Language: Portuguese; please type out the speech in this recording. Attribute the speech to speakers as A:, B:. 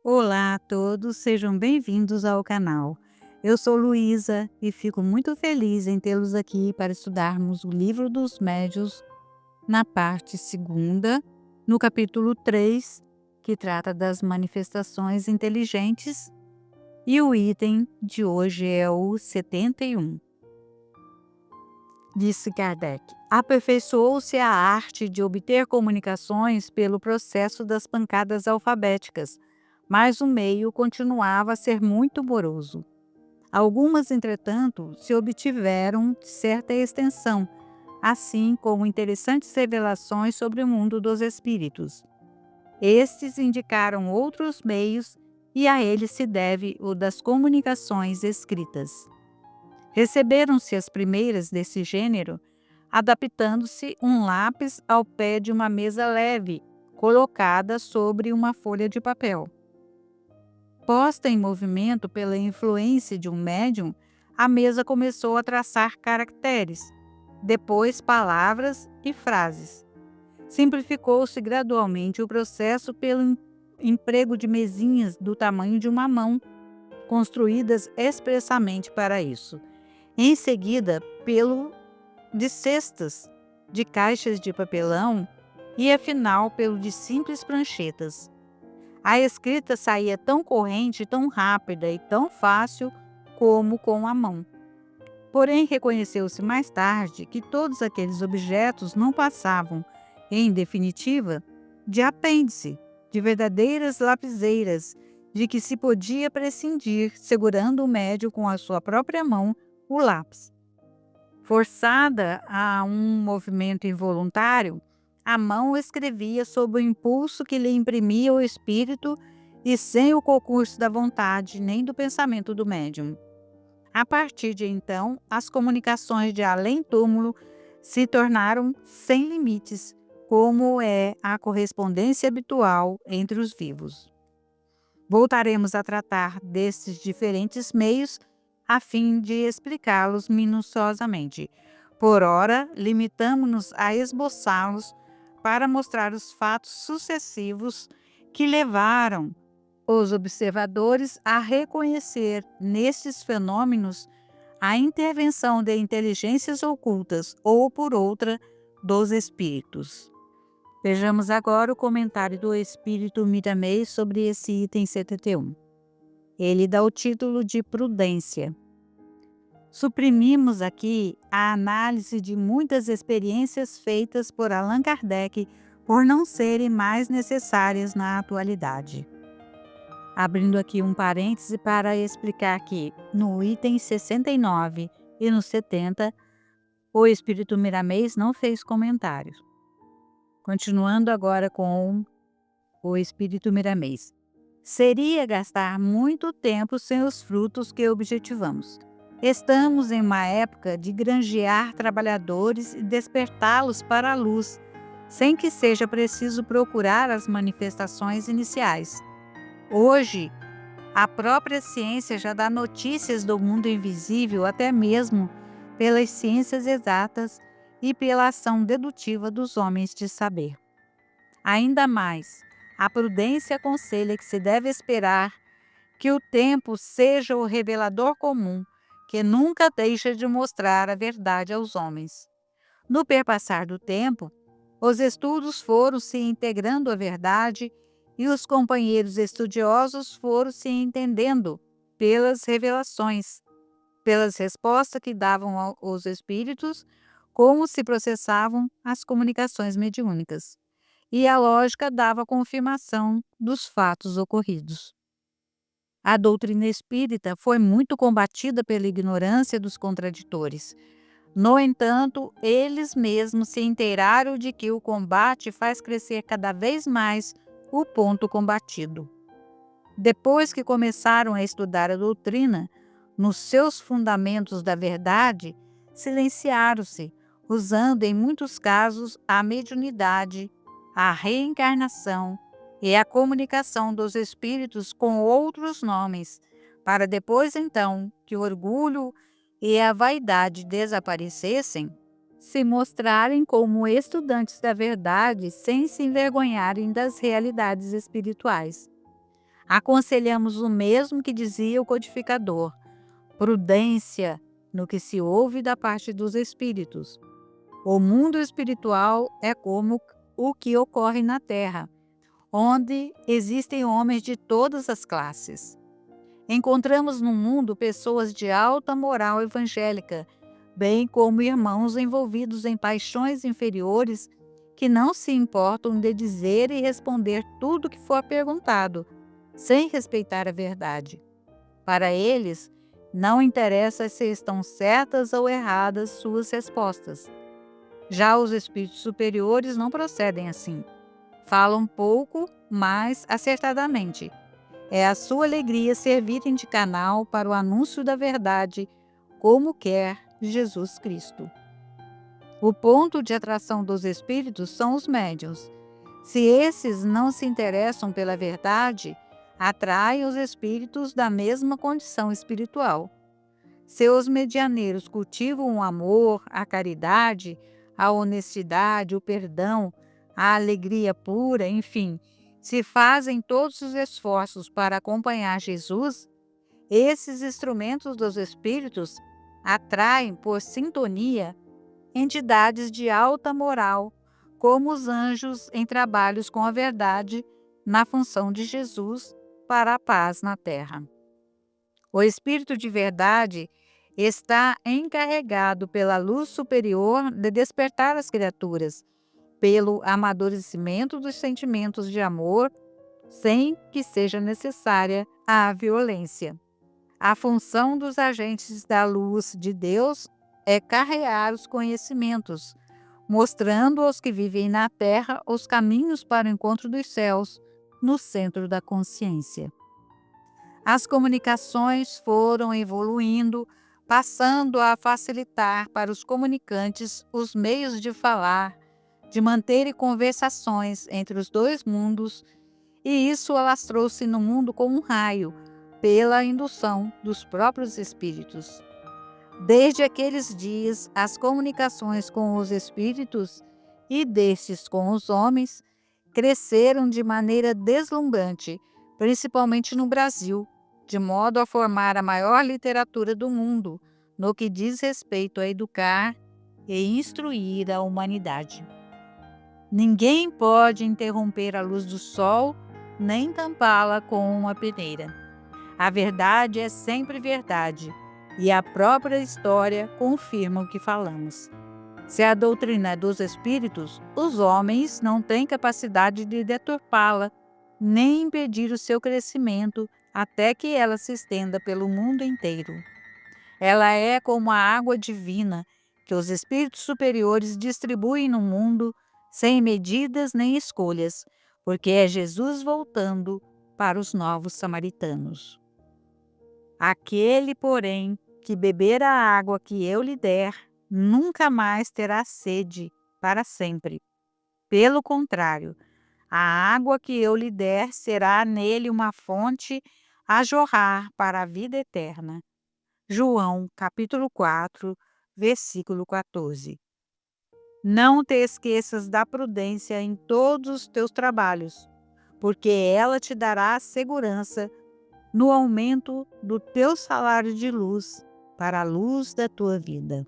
A: Olá a todos, sejam bem-vindos ao canal. Eu sou Luísa e fico muito feliz em tê-los aqui para estudarmos o Livro dos Médiuns na parte segunda, no capítulo 3, que trata das manifestações inteligentes, e o item de hoje é o 71. Disse Kardec: aperfeiçoou-se a arte de obter comunicações pelo processo das pancadas alfabéticas, mas o meio continuava a ser muito moroso. Algumas, entretanto, se obtiveram de certa extensão, assim como interessantes revelações sobre o mundo dos espíritos. Estes indicaram outros meios e a eles se deve o das comunicações escritas. Receberam-se as primeiras desse gênero, adaptando-se um lápis ao pé de uma mesa leve, colocada sobre uma folha de papel. Posta em movimento pela influência de um médium, a mesa começou a traçar caracteres, depois palavras e frases. Simplificou-se gradualmente o processo pelo emprego de mesinhas do tamanho de uma mão, construídas expressamente para isso. Em seguida, pelo de cestas, de caixas de papelão e, afinal, pelo de simples pranchetas. A escrita saía tão corrente, tão rápida e tão fácil como com a mão. Porém, reconheceu-se mais tarde que todos aqueles objetos não passavam, em definitiva, de apêndice, de verdadeiras lapiseiras, de que se podia prescindir, segurando o médio com a sua própria mão o lápis. Forçada a um movimento involuntário, a mão escrevia sob o impulso que lhe imprimia o espírito e sem o concurso da vontade nem do pensamento do médium. A partir de então, as comunicações de além-túmulo se tornaram sem limites, como é a correspondência habitual entre os vivos. Voltaremos a tratar desses diferentes meios a fim de explicá-los minuciosamente. Por ora, limitamo-nos a esboçá-los para mostrar os fatos sucessivos que levaram os observadores a reconhecer nestes fenômenos a intervenção de inteligências ocultas ou, por outra, dos espíritos. Vejamos agora o comentário do espírito Miramês sobre esse item 71. Ele dá o título de prudência. Suprimimos aqui a análise de muitas experiências feitas por Allan Kardec por não serem mais necessárias na atualidade. Abrindo aqui um parêntese para explicar que no item 69 e no 70, o espírito Miramês não fez comentários. Continuando agora com o espírito Miramês. Seria gastar muito tempo sem os frutos que objetivamos. Estamos em uma época de granjear trabalhadores e despertá-los para a luz, sem que seja preciso procurar as manifestações iniciais. Hoje, a própria ciência já dá notícias do mundo invisível, até mesmo pelas ciências exatas e pela ação dedutiva dos homens de saber. Ainda mais, a prudência aconselha que se deve esperar que o tempo seja o revelador comum, que nunca deixa de mostrar a verdade aos homens. No perpassar do tempo, os estudos foram se integrando à verdade e os companheiros estudiosos foram se entendendo pelas revelações, pelas respostas que davam aos espíritos, como se processavam as comunicações mediúnicas. E a lógica dava confirmação dos fatos ocorridos. A doutrina espírita foi muito combatida pela ignorância dos contraditores. No entanto, eles mesmos se inteiraram de que o combate faz crescer cada vez mais o ponto combatido. Depois que começaram a estudar a doutrina, nos seus fundamentos da verdade, silenciaram-se, usando em muitos casos a mediunidade, a reencarnação e a comunicação dos espíritos com outros nomes, para depois então que o orgulho e a vaidade desaparecessem, se mostrarem como estudantes da verdade sem se envergonharem das realidades espirituais. Aconselhamos o mesmo que dizia o codificador: prudência no que se ouve da parte dos espíritos. O mundo espiritual é como o que ocorre na Terra, onde existem homens de todas as classes. Encontramos no mundo pessoas de alta moral evangélica, bem como irmãos envolvidos em paixões inferiores que não se importam de dizer e responder tudo o que for perguntado, sem respeitar a verdade. Para eles, não interessa se estão certas ou erradas suas respostas. Já os espíritos superiores não procedem assim. Falam pouco, mas acertadamente. É a sua alegria servirem de canal para o anúncio da verdade, como quer Jesus Cristo. O ponto de atração dos espíritos são os médiuns. Se esses não se interessam pela verdade, atraem os espíritos da mesma condição espiritual. Seus medianeiros cultivam o amor, a caridade, a honestidade, o perdão, a alegria pura, enfim, se fazem todos os esforços para acompanhar Jesus, esses instrumentos dos espíritos atraem por sintonia entidades de alta moral, como os anjos em trabalhos com a verdade, na função de Jesus para a paz na terra. O Espírito de verdade está encarregado pela luz superior de despertar as criaturas, pelo amadurecimento dos sentimentos de amor, sem que seja necessária a violência. A função dos agentes da luz de Deus é carrear os conhecimentos, mostrando aos que vivem na terra os caminhos para o encontro dos céus, no centro da consciência. As comunicações foram evoluindo, passando a facilitar para os comunicantes os meios de falar, de manterem conversações entre os dois mundos, e isso alastrou-se no mundo como um raio, pela indução dos próprios espíritos. Desde aqueles dias, as comunicações com os espíritos e destes com os homens cresceram de maneira deslumbrante, principalmente no Brasil, de modo a formar a maior literatura do mundo, no que diz respeito a educar e instruir a humanidade. Ninguém pode interromper a luz do sol, nem tampá-la com uma peneira. A verdade é sempre verdade, e a própria história confirma o que falamos. Se a doutrina é dos espíritos, os homens não têm capacidade de deturpá-la, nem impedir o seu crescimento até que ela se estenda pelo mundo inteiro. Ela é como a água divina que os espíritos superiores distribuem no mundo sem medidas nem escolhas, porque é Jesus voltando para os novos samaritanos. Aquele, porém, que beber a água que eu lhe der, nunca mais terá sede para sempre. Pelo contrário, a água que eu lhe der será nele uma fonte a jorrar para a vida eterna. João, capítulo 4, versículo 14. Não te esqueças da prudência em todos os teus trabalhos, porque ela te dará segurança no aumento do teu salário de luz para a luz da tua vida.